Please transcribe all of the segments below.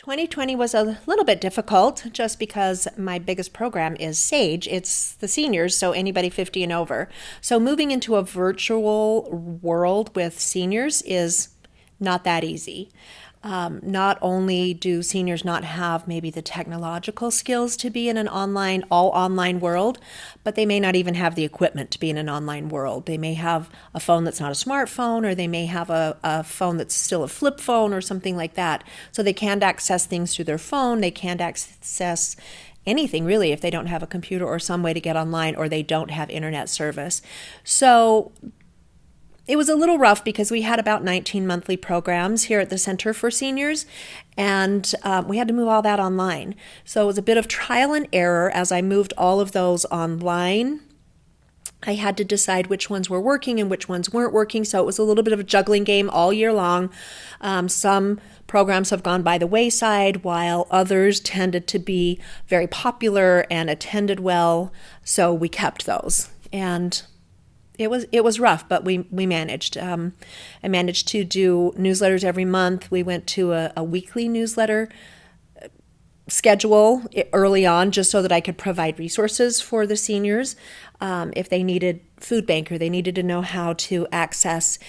2020 was a little bit difficult just because my biggest program is SAGE. It's the seniors, so anybody 50 and over. So moving into a virtual world with seniors is not that easy. Not only do seniors not have maybe the technological skills to be in an all online world, but they may not even have the equipment to be in an online world. They may have a phone that's not a smartphone, or they may have a phone that's still a flip phone or something like that. So they can't access things through their phone. They can't access anything really if they don't have a computer or some way to get online, or they don't have internet service. So it was a little rough because we had about 19 monthly programs here at the Center for Seniors, and we had to move all that online. So it was a bit of trial and error as I moved all of those online. I had to decide which ones were working and which ones weren't working, so it was a little bit of a juggling game all year long. Some programs have gone by the wayside, while others tended to be very popular and attended well, so we kept those. And it was rough, but we managed. I managed to do newsletters every month. We went to a weekly newsletter schedule early on, just so that I could provide resources for the seniors. If they needed food bank, or they needed to know how to access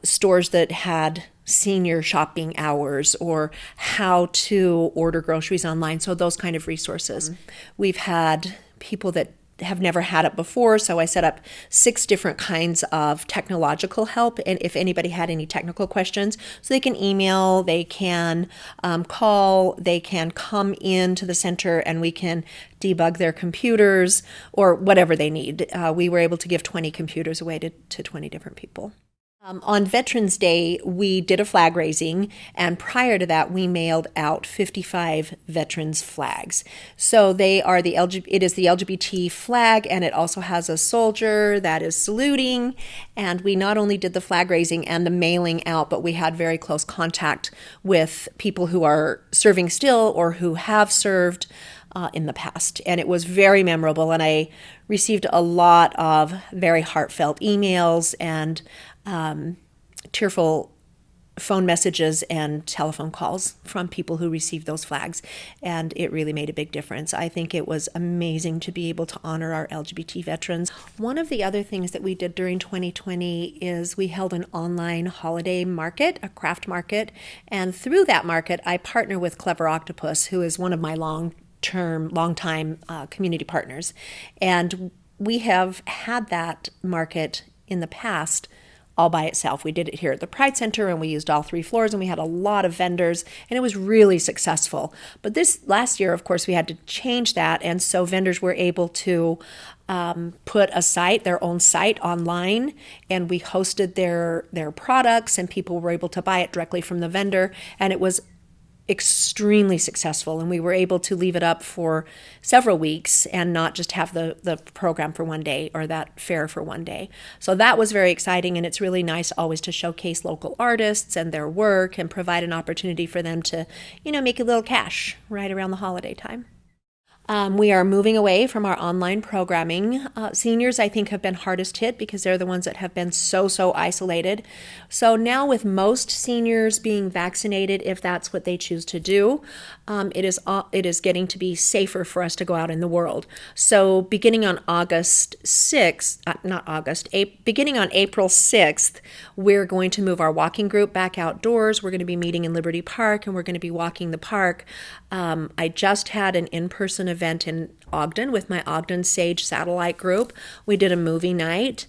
stores that had senior shopping hours, or how to order groceries online. So those kind of resources. We've had people that have never had it before, so I set up 6 different kinds of technological help, and if anybody had any technical questions, so they can email, they can call, they can come into the center and we can debug their computers or whatever they need. We were able to give 20 computers away to 20 different people. On Veterans Day, we did a flag raising, and prior to that, we mailed out 55 veterans flags. So it is the LGBT flag, and it also has a soldier that is saluting. And we not only did the flag raising and the mailing out, but we had very close contact with people who are serving still or who have served in the past. And it was very memorable, and I received a lot of very heartfelt emails and tearful phone messages and telephone calls from people who received those flags, and it really made a big difference. I think it was amazing to be able to honor our LGBT veterans. One of the other things that we did during 2020 is we held an online holiday market, a craft market, and through that market, I partner with Clever Octopus, who is one of my long-time community partners, and we have had that market in the past all by itself. We did it here at the Pride Center, and we used all 3 floors, and we had a lot of vendors, and it was really successful. But this last year, of course, we had to change that, and so vendors were able to put their own site online, and we hosted their products, and people were able to buy it directly from the vendor, and it was extremely successful, and we were able to leave it up for several weeks and not just have the program for one day or that fair for one day. So that was very exciting, and it's really nice always to showcase local artists and their work and provide an opportunity for them to, make a little cash right around the holiday time. We are moving away from our online programming. Seniors, I think, have been hardest hit because they're the ones that have been so isolated. So now with most seniors being vaccinated, if that's what they choose to do, it is getting to be safer for us to go out in the world. So beginning on beginning on April 6th, we're going to move our walking group back outdoors. We're going to be meeting in Liberty Park, and we're going to be walking the park. I just had an in-person event in Ogden with my Ogden Sage satellite group. We did a movie night,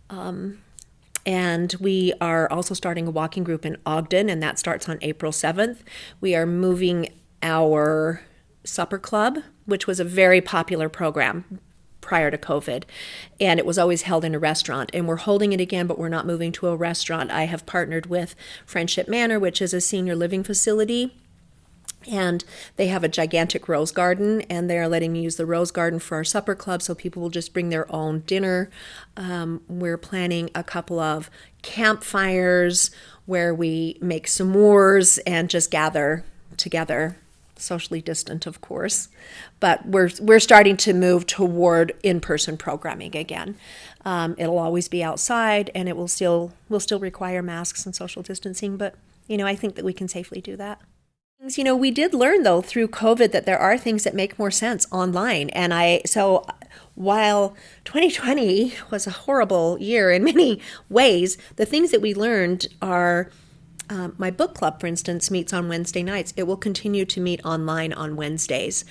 and we are also starting a walking group in Ogden, and that starts on April 7th. We are moving our supper club, which was a very popular program prior to COVID, and it was always held in a restaurant, and we're holding it again, but we're not moving to a restaurant. I have partnered with Friendship Manor, which is a senior living facility, and they have a gigantic rose garden, and they are letting me use the rose garden for our supper club, so people will just bring their own dinner. We're planning a couple of campfires where we make s'mores and just gather together, socially distant, of course. But we're starting to move toward in-person programming again. It'll always be outside, and we'll still require masks and social distancing, but I think that we can safely do that. You know, we did learn though through COVID that there are things that make more sense online. So while 2020 was a horrible year in many ways, the things that we learned are my book club, for instance, meets on Wednesday nights. It will continue to meet online on Wednesdays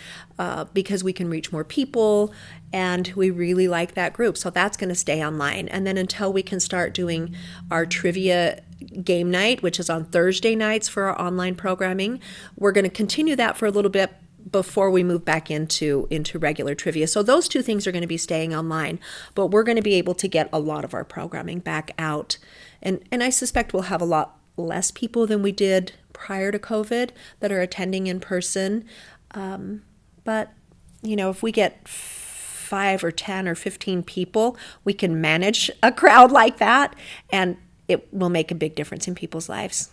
because we can reach more people and we really like that group. So that's going to stay online. And then until we can start doing our trivia game night, which is on Thursday nights for our online programming, we're going to continue that for a little bit before we move back into regular trivia. So those two things are going to be staying online, but we're going to be able to get a lot of our programming back out. And I suspect we'll have a lot less people than we did prior to COVID that are attending in person. But, you know, if we get 5 or 10 or 15 people, we can manage a crowd like that, and it will make a big difference in people's lives.